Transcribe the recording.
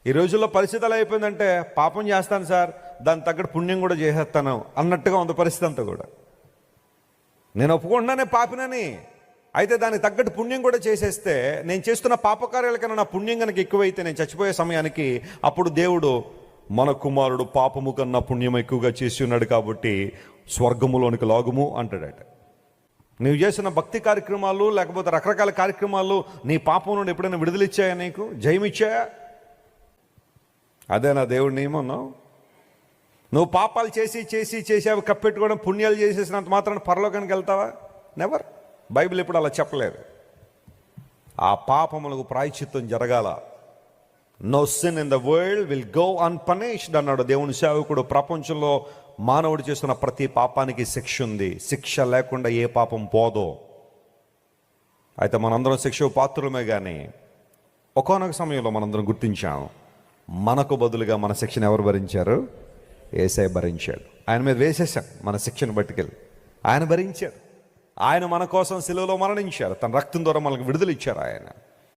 ఈ రోజుల్లో పరిస్థితి ఎలా అయిపోయిందంటే, పాపం చేస్తాను సార్, దానికి తగ్గట్టు పుణ్యం కూడా చేసేస్తాను అన్నట్టుగా ఉంది పరిస్థితి అంతా కూడా. నేను ఒప్పుకుంటున్నానే పాపినని, అయితే దానికి తగ్గట్టు పుణ్యం కూడా చేసేస్తే, నేను చేస్తున్న పాపకార్యాల కన్నా నా పుణ్యం కనుక ఎక్కువైతే నేను చచ్చిపోయే సమయానికి అప్పుడు దేవుడు మన కుమారుడు పాపము కన్నా పుణ్యం ఎక్కువగా చేసి ఉన్నాడు కాబట్టి స్వర్గములోనికి లాగుము అంటాడట. నువ్వు చేసిన భక్తి కార్యక్రమాలు లేకపోతే రకరకాల కార్యక్రమాలు నీ పాపం నుండి ఎప్పుడైనా విడుదలిచ్చాయా, నీకు జయమిచ్చాయా? అదే నా దేవుడి నియమం. నువ్వు పాపాలు చేసి చేసి చేసి అవి కప్పెట్టుకోవడం, పుణ్యాలు చేసేసినంత మాత్రాన పరలోకానికి వెళ్తావా? నెవర్. బైబిల్ ఎప్పుడు అలా చెప్పలేదు. ఆ పాపములకు ప్రాయశ్చిత్తం జరగాల. No sin in the world will go unpunished అన్నాడు దేవుని సేవకుడు. ప్రపంచంలో మానవుడు చేస్తున్న ప్రతి పాపానికి శిక్ష ఉంది. శిక్ష లేకుండా ఏ పాపం పోదో. అయితే మనందరం శిక్ష పాత్రులమే, కానీ ఒకానొక సమయంలో మనందరం గుర్తించాం, మనకు బదులుగా మన శిక్షను ఎవరు భరించారు? యేసయ్య భరించాడు. ఆయన మీద వేసేసాం మన శిక్షను బట్టుకెళ్ళి. ఆయన భరించాడు. ఆయన మన కోసం సిలువలో మరణించారు. తన రక్తం ద్వారా మనకు విడుదల ఇచ్చారు ఆయన.